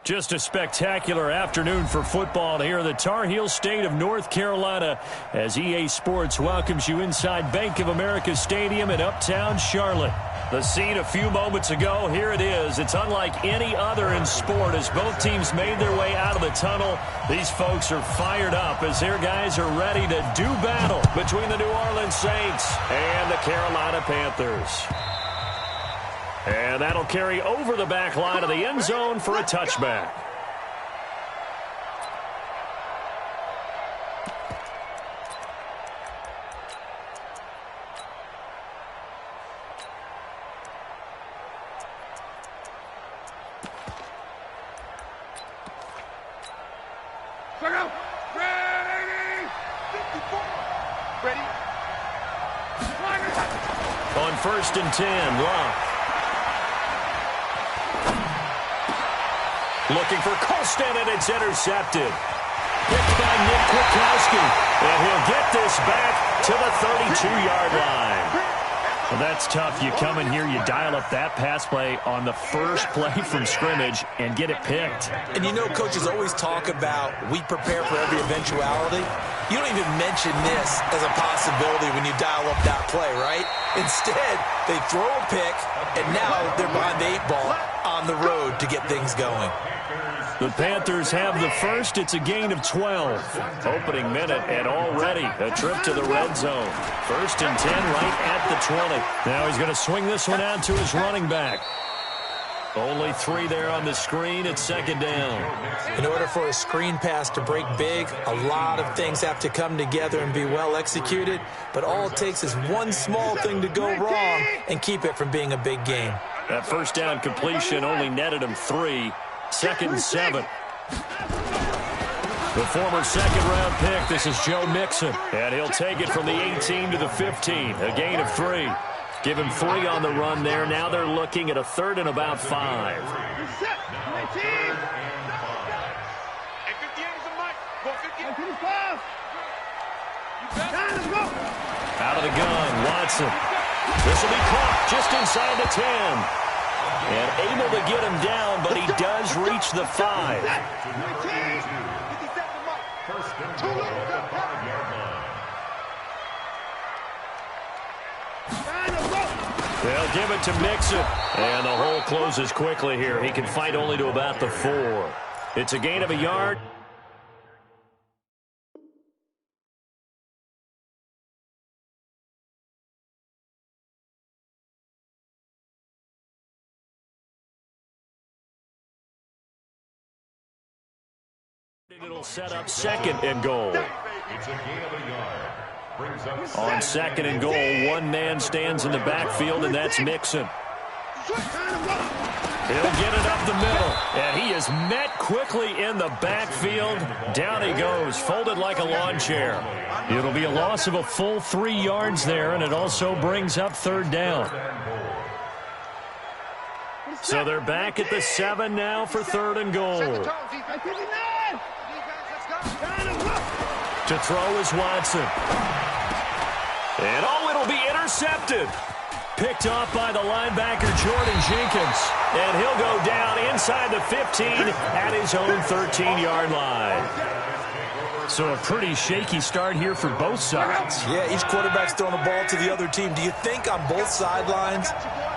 Just a spectacular afternoon for football here in the Tar Heel state of North Carolina as EA Sports welcomes you inside Bank of America Stadium in Uptown Charlotte. The scene a few moments ago, here it is. It's unlike any other in sport as both teams made their way out of the tunnel. These folks are fired up as their guys are ready to do battle between the New Orleans Saints and the Carolina Panthers. And that'll carry over the back line of the end zone for a touchback. On 1st and 10, Locke. Looking for Colston, and it's intercepted. Picked by Nick Kwiatkowski. And he'll get this back to the 32-yard line. Well, that's tough. You come in here, you dial up that pass play on the first play from scrimmage and get it picked. And you know, coaches always talk about we prepare for every eventuality. You don't even mention this as a possibility when you dial up that play, right? Instead, they throw a pick, and now they're behind the 8 ball on the road to get things going. The Panthers have the first. It's a gain of 12. Opening minute, and already a trip to the red zone. 1st and 10 right at the 20. Now he's going to swing this one out to his running back. Only 3 there on the screen at 2nd down. In order for a screen pass to break big, a lot of things have to come together and be well executed, but all it takes is one small thing to go wrong and keep it from being a big game. That 1st down completion only netted him 3. 2nd and 7. The former 2nd-round pick, this is Joe Mixon. And he'll take it from the 18 to the 15, a gain of 3. Give him 3 on the run there. Now they're looking at a 3rd and about 5. Out of the gun, Watson. This will be caught just inside the 10. And able to get him down, but he does reach the 5. They'll give it to Mixon. And the hole closes quickly here. He can fight only to about the 4. It's a gain of a yard. It'll set up 2nd and goal. On 2nd and goal, one man stands in the backfield, and that's Mixon. He'll get it up the middle, and he is met quickly in the backfield. Down he goes, folded like a lawn chair. It'll be a loss of a full 3 yards there, and it also brings up 3rd down. So they're back at the 7 now for 3rd and goal. To throw is Watson. And it'll be intercepted. Picked off by the linebacker, Jordan Jenkins. And he'll go down inside the 15 at his own 13-yard line. So a pretty shaky start here for both sides. Yeah, each quarterback's throwing a ball to the other team. Do you think on both sidelines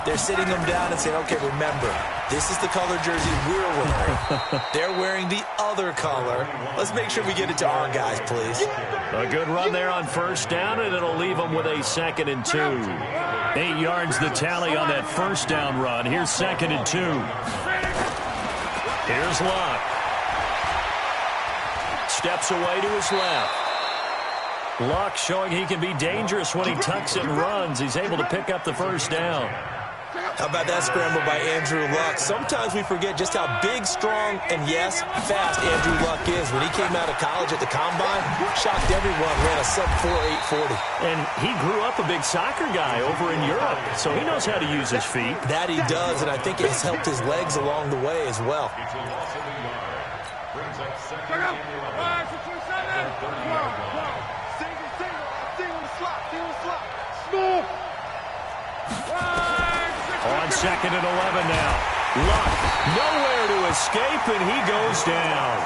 they're sitting them down and saying, okay, remember, this is the color jersey we're wearing. They're wearing the other color. Let's make sure we get it to our guys, please. A good run there on 1st down, and it'll leave them with a 2nd and 2. 8 yards the tally on that 1st down run. Here's 2nd and 2. Here's Locke. Steps away to his left. Locke showing he can be dangerous when he tucks it and runs. He's able to pick up the 1st down. How about that scramble by Andrew Luck? Sometimes we forget just how big, strong, and, yes, fast Andrew Luck is. When he came out of college at the Combine, shocked everyone, ran a sub-4 840. And he grew up a big soccer guy over in Europe, so he knows how to use his feet. That he does, and I think it has helped his legs along the way as well. On 2nd and 11 now. Luck, nowhere to escape, and he goes down.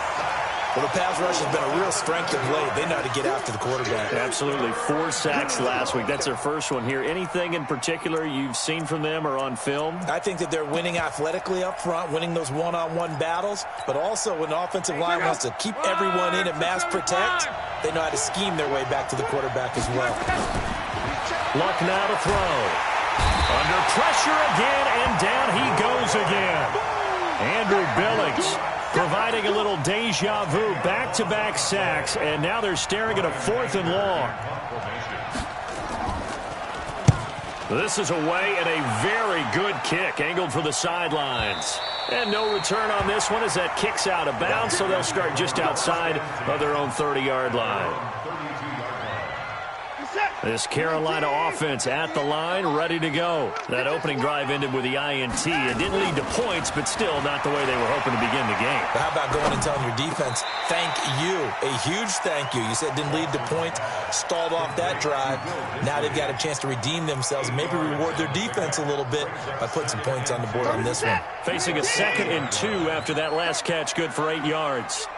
Well, the pass rush has been a real strength of late. They know how to get after the quarterback. Absolutely. 4 sacks last week. That's their first one here. Anything in particular you've seen from them or on film? I think that they're winning athletically up front, winning those one-on-one battles, but also when the offensive line wants to keep everyone in and mass protect, they know how to scheme their way back to the quarterback as well. Luck now to throw. Under pressure again, and down he goes again. Andrew Billings providing a little deja vu, back-to-back sacks, and now they're staring at a 4th and long. This is away and a very good kick, angled for the sidelines. And no return on this one as that kicks out of bounds, so they'll start just outside of their own 30-yard line. This Carolina offense at the line, ready to go. That opening drive ended with the INT. It didn't lead to points, but still not the way they were hoping to begin the game. But how about going and telling your defense, thank you, a huge thank you. You said it didn't lead to points, stalled off that drive. Now they've got a chance to redeem themselves, maybe reward their defense a little bit by putting some points on the board on this one. Facing a 2nd and 2 after that last catch, good for 8 yards.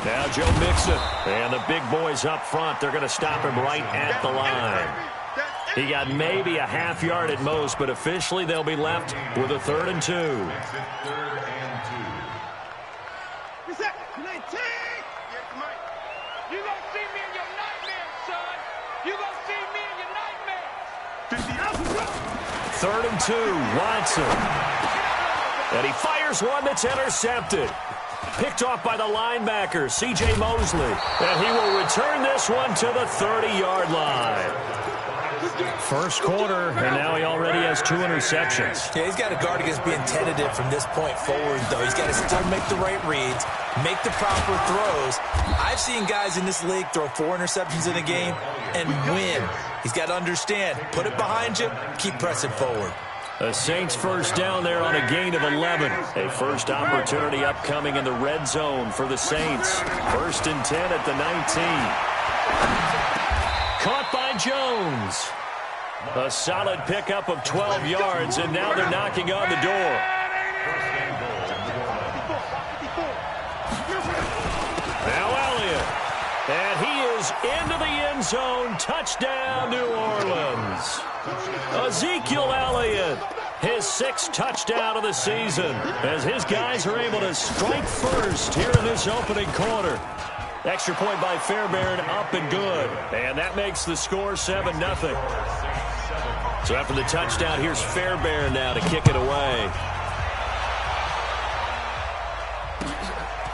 Now Joe Mixon, and the big boys up front. They're going to stop him right at the line. He got maybe a half yard at most, but officially they'll be left with a 3rd and 2. Third and 2, Watson. And he fires one that's intercepted. Picked off by the linebacker, C.J. Mosley. And he will return this one to the 30-yard line. First quarter, and now he already has 2 interceptions. Yeah, he's got to guard against being tentative from this point forward, though. He's got to still make the right reads, make the proper throws. I've seen guys in this league throw 4 interceptions in a game and win. He's got to understand, put it behind you, keep pressing forward. The Saints first down there on a gain of 11. A first opportunity upcoming in the red zone for the Saints. 1st and 10 at the 19. Caught by Jones. A solid pickup of 12 yards, and now they're knocking on the door. Now Elliott. And he is into the end zone. Touchdown, New Orleans. Ezekiel Elliott, his 6th touchdown of the season, as his guys are able to strike first here in this opening quarter. Extra point by Fairbairn, up and good. And that makes the score 7-0. So after the touchdown, here's Fairbairn now to kick it away.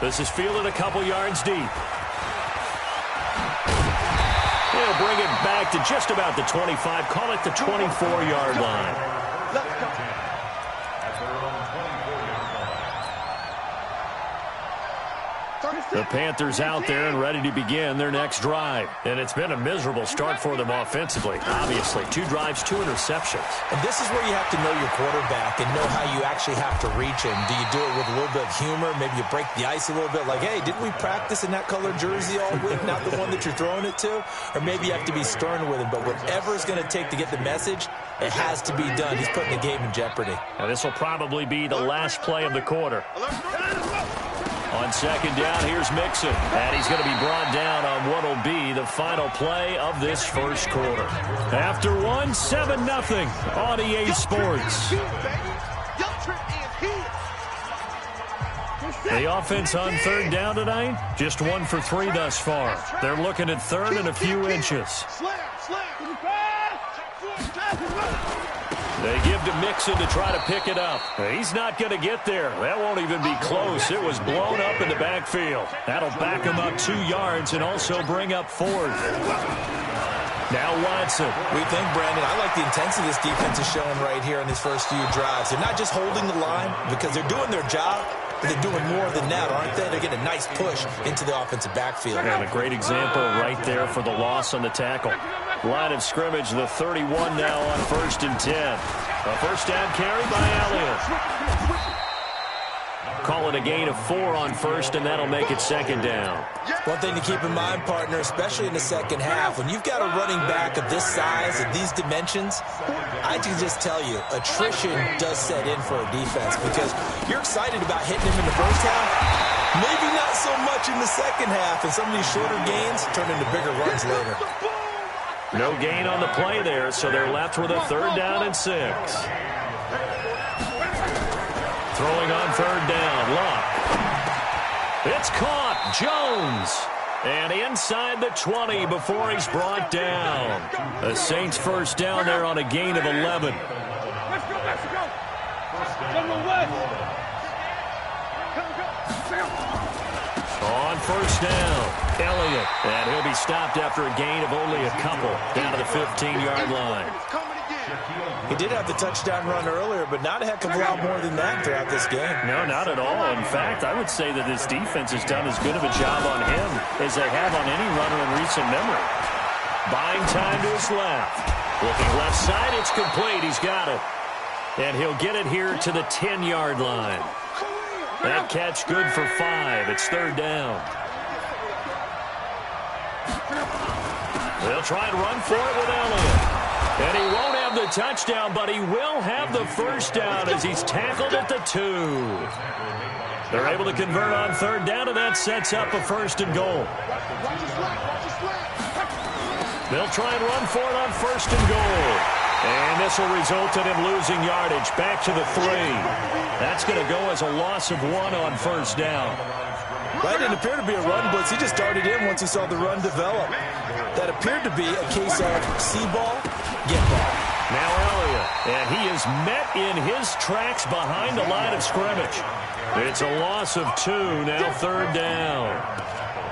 This is fielded a couple yards deep. He'll bring it back to just about the 25. Call it the 24-yard line. The Panthers out there and ready to begin their next drive. And it's been a miserable start for them offensively. Obviously, 2 drives, 2 interceptions. And this is where you have to know your quarterback and know how you actually have to reach him. Do you do it with a little bit of humor? Maybe you break the ice a little bit like, hey, didn't we practice in that colored jersey all week, not the one that you're throwing it to? Or maybe you have to be stern with him. But whatever it's going to take to get the message, it has to be done. He's putting the game in jeopardy. Now, this will probably be the last play of the quarter. On 2nd down, here's Mixon. And he's going to be brought down on what will be the final play of this first quarter. After one, 7-0 on EA Sports. The offense on 3rd down tonight, just 1 for 3 thus far. They're looking at 3rd and a few inches. They give to Mixon to try to pick it up. He's not going to get there. That won't even be close. It was blown up in the backfield. That'll back him up 2 yards and also bring up 4th. Now Watson. We think, Brandon, I like the intensity this defense is showing right here in these first few drives. They're not just holding the line because they're doing their job, but they're doing more than that, aren't they? They're getting a nice push into the offensive backfield. And a great example right there for the loss on the tackle. Line of scrimmage, the 31 now on 1st and 10. A first down carry by Elliott. call it a gain of 4 on first, and that'll make it second down. One thing to keep in mind, partner, especially in the second half, when you've got a running back of this size, of these dimensions, I can just tell you, attrition does set in for a defense because you're excited about hitting him in the first half, maybe not so much in the second half, and some of these shorter gains turn into bigger runs later. No gain on the play there, so they're left with a 3rd down and 6. Throwing on 3rd down, Luck. It's caught, Jones. And inside the 20 before he's brought down. The Saints first down there on a gain of 11. Let's go. On first down, Elliott. And he'll be stopped after a gain of only a couple down to the 15-yard line. He did have the touchdown run earlier, but not a heck of a lot more than that throughout this game. No, not at all. In fact, I would say that this defense has done as good of a job on him as they have on any runner in recent memory. Buying time to his left. Looking left side, it's complete. He's got it. And he'll get it here to the 10-yard line. That catch good for 5. It's 3rd down. They'll try and run for it with Elliott. And he won't have the touchdown, but he will have the first down as he's tackled at the 2. They're able to convert on 3rd down, and that sets up a 1st and goal. They'll try and run for it on 1st and goal. And this will result in him losing yardage back to the 3. That's going to go as a loss of 1 on 1st down. That didn't appear to be a run blitz. He just darted in once he saw the run develop. That appeared to be a case of see ball, get ball. Now Elliott, and he is met in his tracks behind the line of scrimmage. It's a loss of 2, now 3rd down.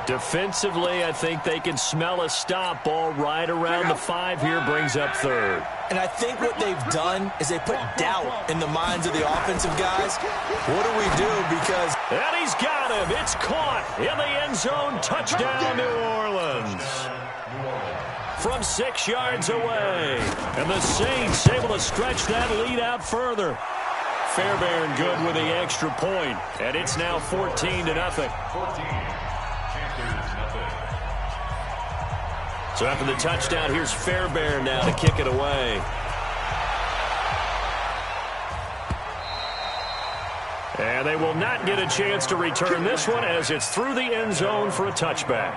Defensively, I think they can smell a stop ball right around the 5 here, brings up 3rd. And I think what they've done is they put doubt in the minds of the offensive guys. What do we do? Because... And he's got him. It's caught in the end zone. Touchdown, New Orleans. From 6 yards away. And the Saints able to stretch that lead out further. Fairbairn good with the extra point. And it's now 14-0. So after the touchdown, here's Fairbairn now to kick it away. And they will not get a chance to return this one as it's through the end zone for a touchback.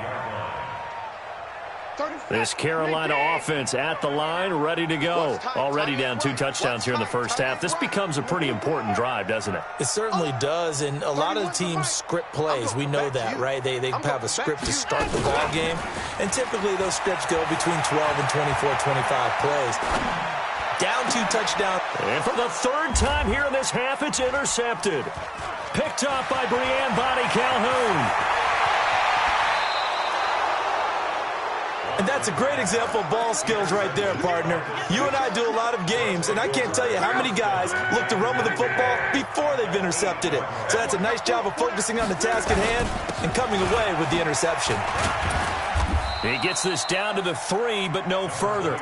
This Carolina offense at the line, ready to go. Already down 2 touchdowns here in the first half. This becomes a pretty important drive, doesn't it? It certainly does, and a lot of the teams script plays. We know that, right? They have a script to start the ball game, and typically those scripts go between 12 and 24, 25 plays. Down 2 touchdowns. And for the 3rd time here in this half, it's intercepted. Picked up by Breanne Bonnie Calhoun. And that's a great example of ball skills right there, partner. You and I do a lot of games, and I can't tell you how many guys look to run with the football before they've intercepted it. So that's a nice job of focusing on the task at hand and coming away with the interception. He gets this down to the 3, but no further.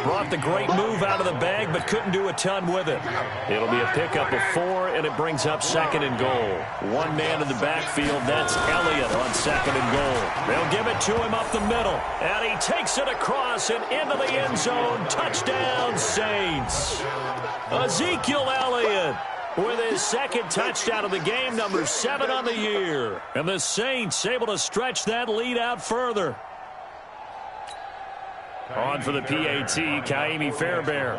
Brought the great move out of the bag, but couldn't do a ton with it. It'll be a pickup of 4, and it brings up 2nd and goal. 1 man in the backfield, that's Elliott on 2nd and goal. They'll give it to him up the middle, and he takes it across and into the end zone. Touchdown, Saints. Ezekiel Elliott with his 2nd touchdown of the game, number 7 on the year. And the Saints able to stretch that lead out further. On for the PAT, Kaimi Fairbairn.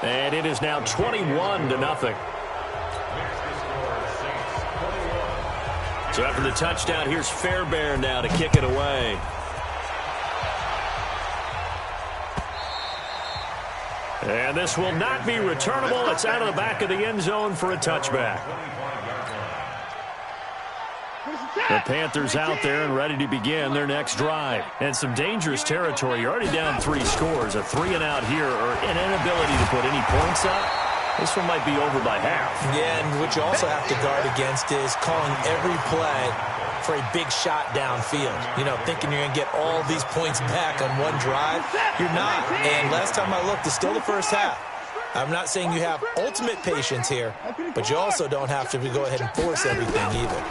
And it is now 21-0. So after the touchdown, here's Fairbairn now to kick it away. And this will not be returnable. It's out of the back of the end zone for a touchback. The Panthers out there and ready to begin their next drive. And some dangerous territory. You're already down 3 scores. A 3-and-out here or an inability to put any points up. This one might be over by half. Yeah, and what you also have to guard against is calling every play for a big shot downfield. You know, thinking you're going to get all these points back on one drive. You're not. And last time I looked, it's still the first half. I'm not saying you have ultimate patience here, but you also don't have to go ahead and force everything either.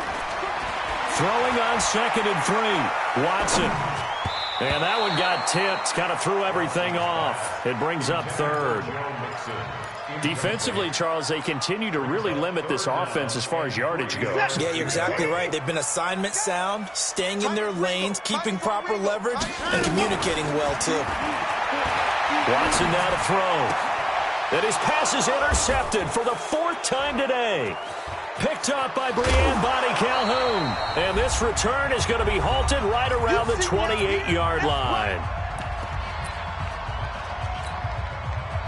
Throwing on 2nd and 3. Watson. And that one got tipped. Kind of threw everything off. It brings up 3rd. Defensively, Charles, they continue to really limit this offense as far as yardage goes. Yeah, you're exactly right. They've been assignment sound, staying in their lanes, keeping proper leverage, and communicating well, too. Watson now to throw. And his pass is intercepted for the 4th time today. Picked up by Brian Bonnie Calhoun. And this return is going to be halted right around the 28-yard line.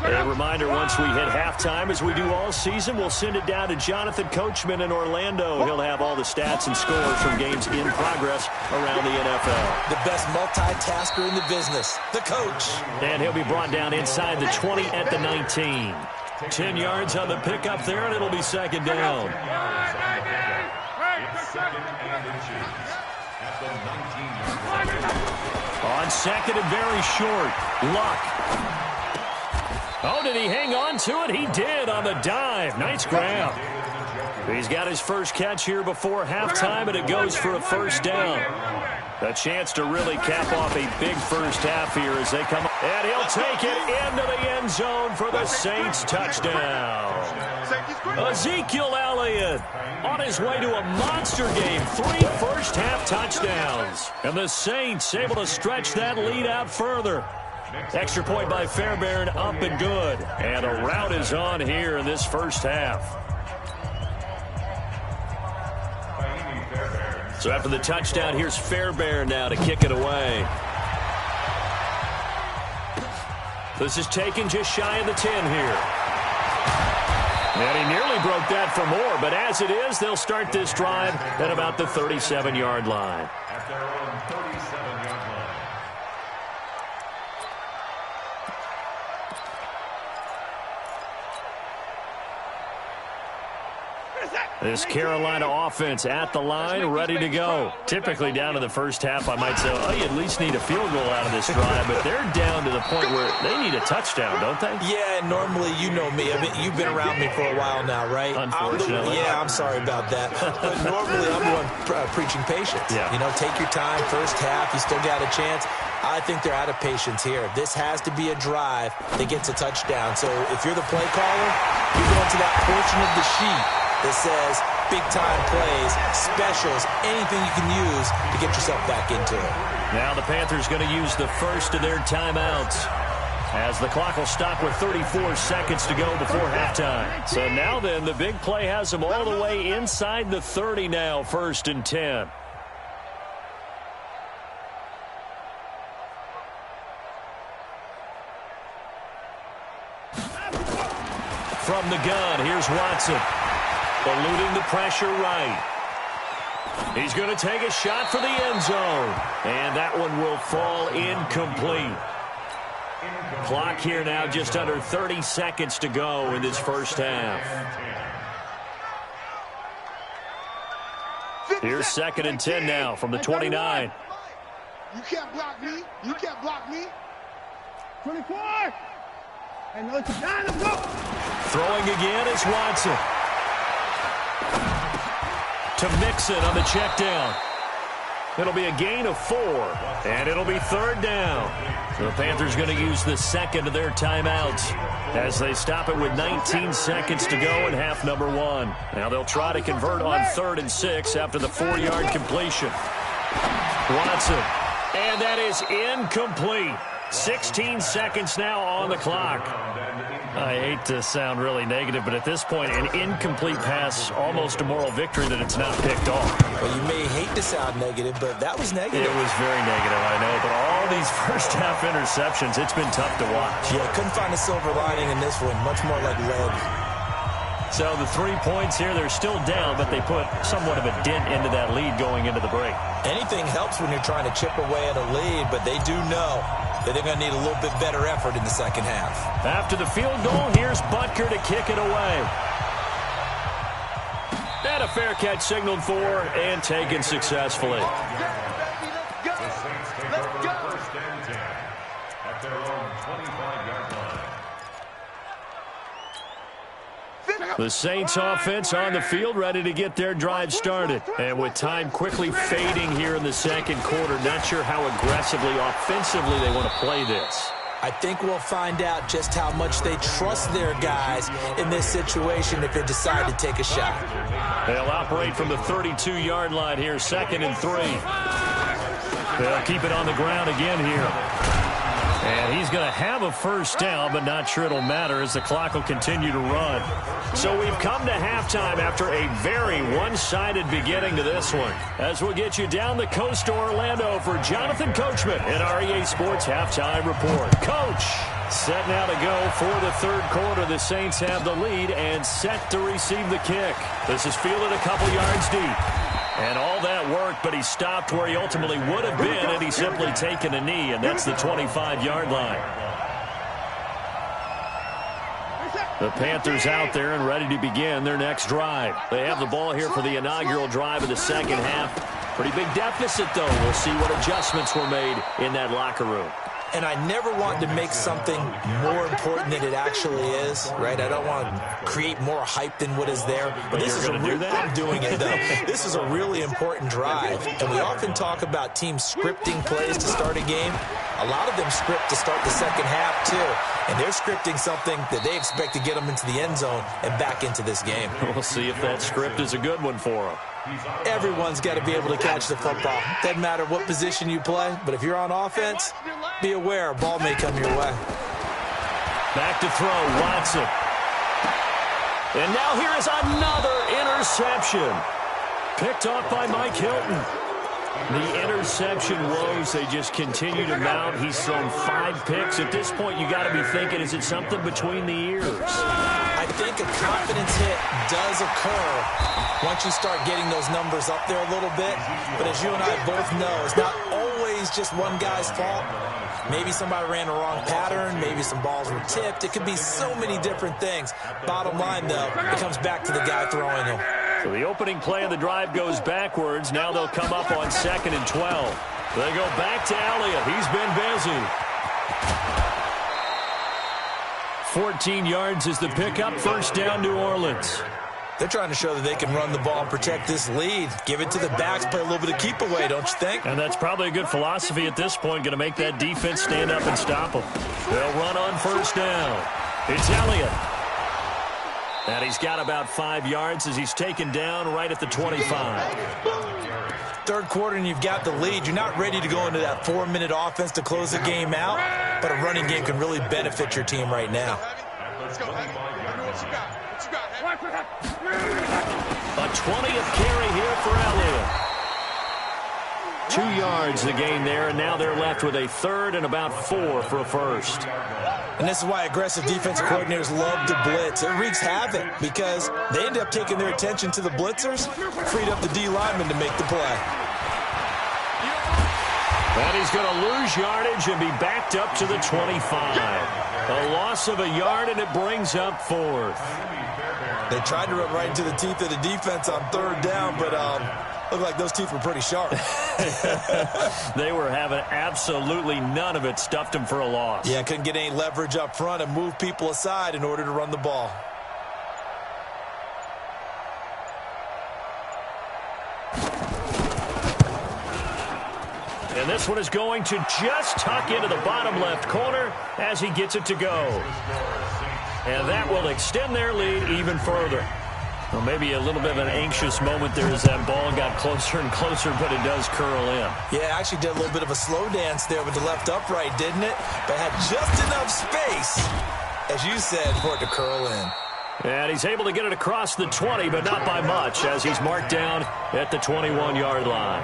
A reminder, once we hit halftime, as we do all season, we'll send it down to Jonathan Coachman in Orlando. He'll have all the stats and scores from games in progress around the NFL. The best multitasker in the business, the coach. And he'll be brought down inside the 20 at the 19. 10 yards on the pickup there, and it'll be 2nd down. On 2nd and very short, Luck. Oh, did he hang on to it? He did on the dive. Nice grab. He's got his first catch here before halftime, and it goes for a 1st down. A chance to really cap off a big first half here as they come. And he'll take it into the end zone for the Saints touchdown. Ezekiel Elliott on his way to a monster game. 3 first-half touchdowns. And the Saints able to stretch that lead out further. Extra point by Fairbairn, up and good. And a rout is on here in this first half. So after the touchdown, here's Fairbairn now to kick it away. This is taken just shy of the 10 here. And he nearly broke that for more, but as it is, they'll start this drive at about the 37-yard line. At their own 37-yard line. This Carolina offense at the line, ready to go. Typically down to the first half, I might say, oh, you at least need a field goal out of this drive, but they're down to the point where they need a touchdown, don't they? Yeah, and normally, you know me. I mean, you've been around me for a while now, right? Unfortunately. I'm sorry about that. But normally, I'm the one preaching patience. Yeah. You know, take your time, first half, you still got a chance. I think they're out of patience here. This has to be a drive that gets a touchdown. So if you're the play caller, you go into that portion of the sheet that says big-time plays, specials, anything you can use to get yourself back into it. Now the Panthers going to use the first of their timeouts as the clock will stop with 34 seconds to go before halftime. So now then, the big play has them all the way inside the 30 now, 1st and 10. From the gun, here's Watson. Eluding the pressure right. He's going to take a shot for the end zone. And that one will fall incomplete. Clock here now just under 30 seconds to go in this first half. Here's 2nd and 10 now from the 29. You can't block me. You can't block me. 24. And no, it's down. Let's go. Throwing again is Watson. To Mixon on the check down. It'll be a gain of 4, and it'll be 3rd down. So the Panthers going to use the second of their timeouts as they stop it with 19 seconds to go in half number 1. Now they'll try to convert on 3rd and 6 after the 4-yard completion. Watson, and that is incomplete. 16 seconds now on the clock. I hate to sound really negative, but at this point, an incomplete pass, almost a moral victory that it's not picked off. Well, you may hate to sound negative, but that was negative. It was very negative, I know, but all these first-half interceptions, it's been tough to watch. Yeah, couldn't find a silver lining in this one, much more like lead. So the 3 points here, they're still down, but they put somewhat of a dent into that lead going into the break. Anything helps when you're trying to chip away at a lead, but they do know that they're going to need a little bit better effort in the second half. After the field goal, here's Butker to kick it away. And a fair catch signaled for and taken successfully. The Saints take over 1st and 10 at their own 25-yard line. The Saints offense on the field, ready to get their drive started. And with time quickly fading here in the second quarter, not sure how aggressively, offensively they want to play this. I think we'll find out just how much they trust their guys in this situation if they decide to take a shot. They'll operate from the 32-yard line here, 2nd and 3. They'll keep it on the ground again here. And he's going to have a first down, but not sure it'll matter as the clock will continue to run. So we've come to halftime after a very one-sided beginning to this one. As we'll get you down the coast to Orlando for Jonathan Coachman in our EA Sports Halftime Report. Coach, set now to go for the third quarter. The Saints have the lead and set to receive the kick. This is fielded a couple yards deep. And all that worked, but he stopped where he ultimately would have been had he simply taken a knee, and that's the 25-yard line. The Panthers out there and ready to begin their next drive. They have the ball here for the inaugural drive of the second half. Pretty big deficit, though. We'll see what adjustments were made in that locker room. And I never want to make something more important than it actually is, right? I don't want to create more hype than what is there. But this is I'm doing it, though. This is a really important drive. And we often talk about teams scripting plays to start a game. A lot of them script to start the second half, too. And they're scripting something that they expect to get them into the end zone and back into this game. We'll see if that script is a good one for them. Everyone's got to be able to catch the football. Doesn't matter what position you play, but if you're on offense, be aware a ball may come your way. Back to throw, Watson. And now here is another interception. Picked off by Mike Hilton. The interception woes, they just continue to mount. He's thrown 5 picks. At this point, you got to be thinking, is it something between the ears? I think a confidence hit does occur once you start getting those numbers up there a little bit. But as you and I both know, it's not always just one guy's fault. Maybe somebody ran a wrong pattern. Maybe some balls were tipped. It could be so many different things. Bottom line, though, it comes back to the guy throwing them. So the opening play of the drive goes backwards. Now they'll come up on 2nd and 12. They go back to Elliott. He's been busy. 14 yards is the pickup. First down, New Orleans. They're trying to show that they can run the ball and protect this lead. Give it to the backs, play a little bit of keep away, don't you think? And that's probably a good philosophy at this point. Going to make that defense stand up and stop them. They'll run on first down. It's Elliott. And he's got about 5 yards as he's taken down right at the 25. Third quarter and you've got the lead. You're not ready to go into that 4-minute offense to close the game out, but a running game can really benefit your team right now. Let's go. A 20th carry here for Elliott. 2 yards the gain there, and now they're left with a third and about 4 for a first. And this is why aggressive defensive coordinators love to blitz. It wreaks havoc because they end up taking their attention to the blitzers, freed up the D lineman to make the play. And he's going to lose yardage and be backed up to the 25. A loss of a yard, and it brings up 4th. They tried to run right into the teeth of the defense on 3rd down, but looked like those teeth were pretty sharp. They were having absolutely none of it. Stuffed them for a loss. Yeah, couldn't get any leverage up front and move people aside in order to run the ball. And this one is going to just tuck into the bottom left corner as he gets it to go. And that will extend their lead even further. Well, maybe a little bit of an anxious moment there as that ball got closer and closer, but it does curl in. Yeah, actually did a little bit of a slow dance there with the left upright, didn't it? But had just enough space, as you said, for it to curl in. And he's able to get it across the 20, but not by much, as he's marked down at the 21-yard line.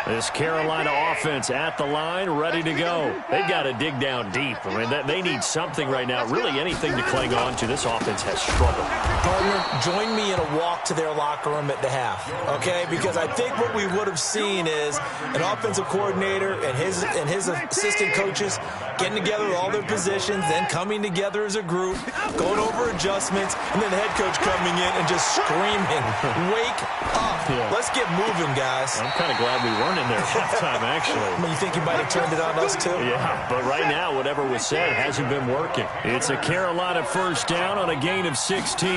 This Carolina offense at the line, ready to go. They've got to dig down deep. I mean, they need something right now, really anything to cling on to. This offense has struggled. Partner, join me in a walk to their locker room at the half, okay? Because I think what we would have seen is an offensive coordinator and his assistant coaches getting together with all their positions, then coming together as a group, going over adjustments, and then the head coach coming in and just screaming, wake up. Yeah. Let's get moving, guys. I'm kind of glad we weren't in there at halftime, actually. I mean, you think he might have turned it on us, too? Yeah, but right now, whatever was said hasn't been working. It's a Carolina first down on a gain of 16.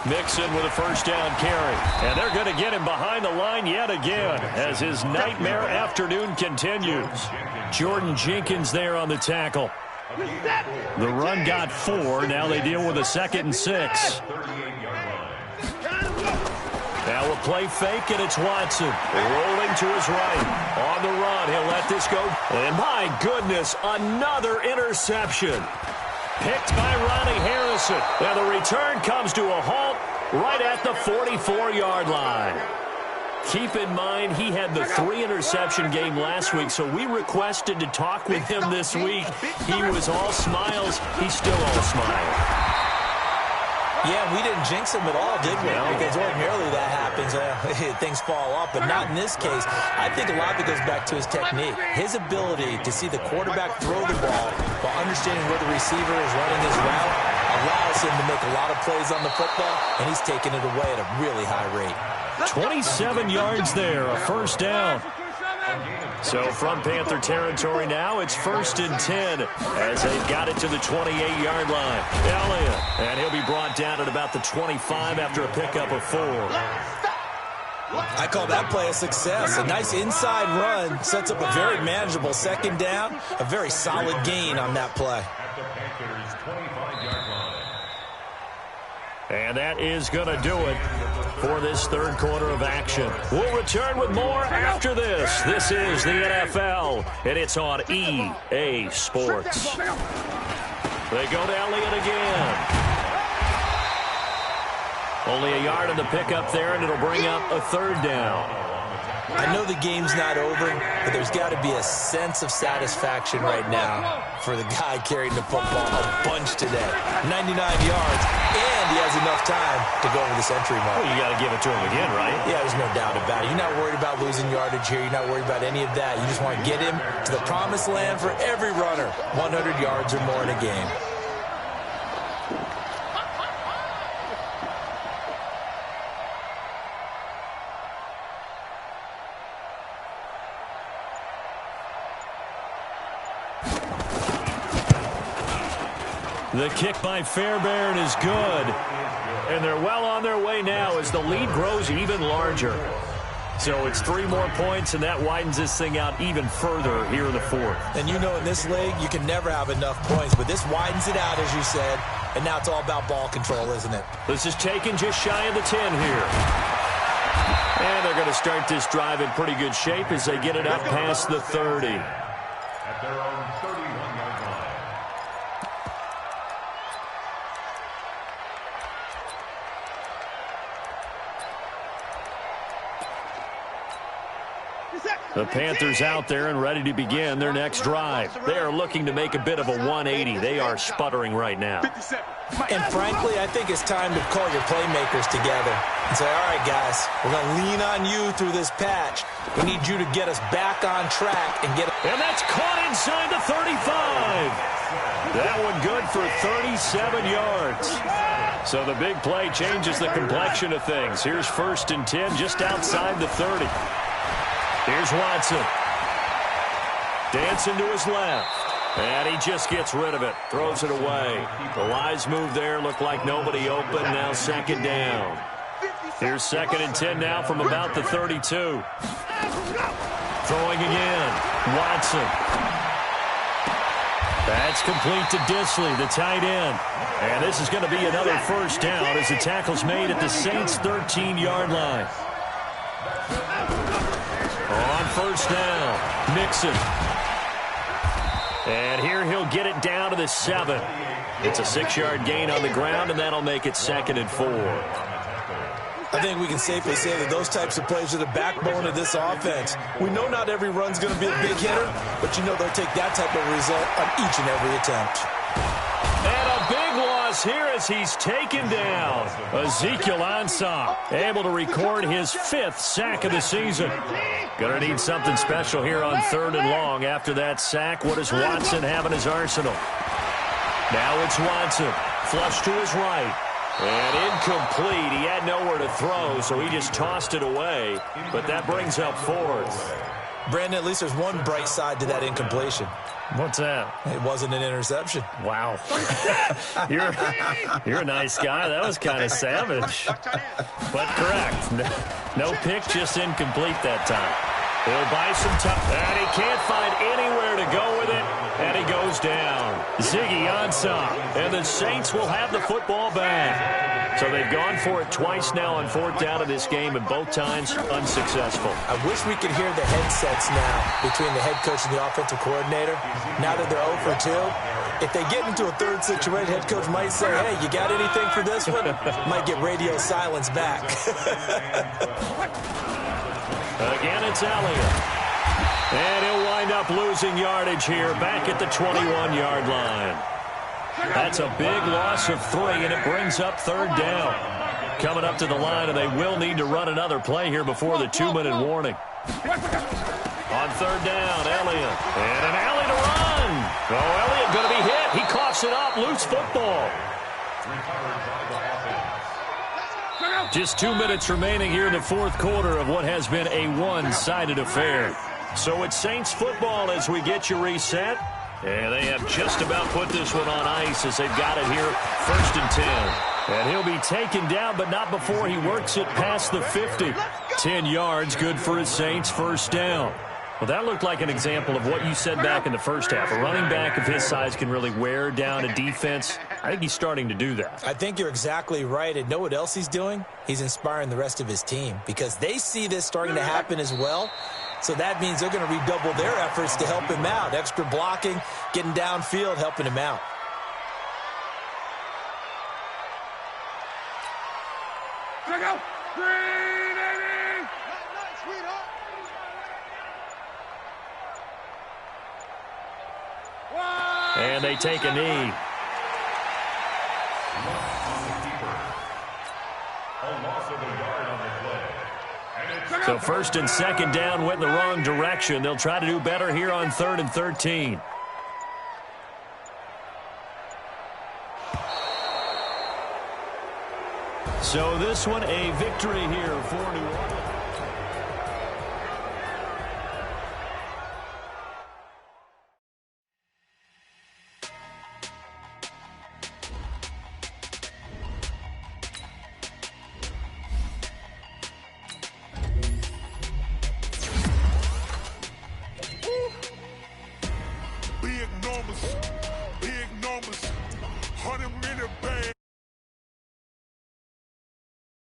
Mixon with a first down carry. And they're going to get him behind the line yet again as his nightmare afternoon continues. Jordan Jenkins there on the tackle. The run got 4. Now they deal with a 2nd and 6. Now a play fake, and it's Watson rolling to his right. On the run, he'll let this go. And my goodness, another interception. Picked by Ronnie Harrison. And the return comes to a halt right at the 44-yard line. Keep in mind, he had the 3-interception game last week, so we requested to talk with him this week. He was all smiles. He's still all smiles. Yeah, we didn't jinx him at all, did we? Because ordinarily that happens. Things fall off, but not in this case. I think a lot of it goes back to his technique. His ability to see the quarterback throw the ball while understanding where the receiver is running his route allows him to make a lot of plays on the football, and he's taking it away at a really high rate. 27 yards there, a first down. So from Panther territory now, it's 1st and 10 as they've got it to the 28-yard line. Elliott, and he'll be brought down at about the 25 after a pickup of 4. I call that play a success. A nice inside run sets up a very manageable 2nd down, a very solid gain on that play. And that is going to do it for this 3rd quarter of action. We'll return with more after this. This is the NFL, and it's on EA Sports. They go to Elliott again. Only a yard on the pickup there, and it'll bring up a 3rd down. I know the game's not over, but there's got to be a sense of satisfaction right now for the guy carrying the football a bunch today. 99 yards, and he has enough time to go over the century mark. Well, you got to give it to him again, right? Yeah, there's no doubt about it. You're not worried about losing yardage here. You're not worried about any of that. You just want to get him to the promised land for every runner. 100 yards or more in a game. The kick by Fairbairn is good. And they're well on their way now as the lead grows even larger. So it's 3 more points, and that widens this thing out even further here in the 4th. And you know in this league, you can never have enough points, but this widens it out, as you said. And now it's all about ball control, isn't it? This is taken just shy of the 10 here. And they're going to start this drive in pretty good shape as they get it up past the 30. At their own 31-yard line. The Panthers out there and ready to begin their next drive. They are looking to make a bit of a 180. They are sputtering right now. And frankly, I think it's time to call your playmakers together and say, all right, guys, we're going to lean on you through this patch. We need you to get us back on track and get... And that's caught inside the 35. That one good for 37 yards. So the big play changes the complexion of things. Here's 1st and 10 just outside the 30. Here's Watson. Dancing to his left. And he just gets rid of it. Throws it away. The Lions move there. Look like nobody open. Now 2nd down. Here's 2nd and 10 now from about the 32. Throwing again. Watson. That's complete to Disley, the tight end. And this is going to be another 1st down as the tackle's made at the Saints' 13-yard line. On 1st down, Mixon. And here he'll get it down to the 7. It's a 6-yard gain on the ground, and that'll make it 2nd and 4. I think we can safely say that those types of plays are the backbone of this offense. We know not every run's going to be a big hitter, but you know they'll take that type of result on each and every attempt. And a big loss here as he's taken down. Ezekiel Ansah able to record his 5th sack of the season. Gonna need something special here on 3rd and long. After that sack, what does Watson have in his arsenal? Now it's Watson. Flush to his right. And incomplete. He had nowhere to throw, so he just tossed it away. But that brings up fourth. Brandon, at least there's one bright side to that incompletion. What's that? It wasn't an interception. Wow. You're a nice guy. That was kind of savage. But correct. No pick, just incomplete that time. He'll buy some time. And he can't find anywhere to go with it. And he goes down. Ziggy Ansah. And the Saints will have the football back. So they've gone for it twice now on fourth down of this game, and both times unsuccessful. I wish we could hear the headsets now between the head coach and the offensive coordinator. Now that they're 0 for 2, if they get into a third situation, head coach might say, hey, you got anything for this one? Might get radio silence back. Again, it's Elliott. And he'll wind up losing yardage here back at the 21-yard line. That's a big loss of 3, and it brings up third down. Coming up to the line, and they will need to run another play here before the 2-minute warning. On third down, Elliott. And an alley to run. Oh, Elliott going to be hit. He coughs it up. Loose football. Just 2 minutes remaining here in the fourth quarter of what has been a one-sided affair. So it's Saints football as we get you reset. And they have just about put this one on ice as they've got it here, 1st and 10. And he'll be taken down, but not before he works it past the 50. 10 yards, good for his Saints, first down. Well, that looked like an example of what you said back in the first half. A running back of his size can really wear down a defense. I think he's starting to do that. I think you're exactly right. And know what else he's doing? He's inspiring the rest of his team because they see this starting to happen as well. So that means they're going to redouble their efforts to help him out. Extra blocking, getting downfield, helping him out. And they take a knee. So 1st and 2nd down went in the wrong direction. They'll try to do better here on 3rd and 13. So this one a victory here for New Orleans. Big numbers, 100 minute bag.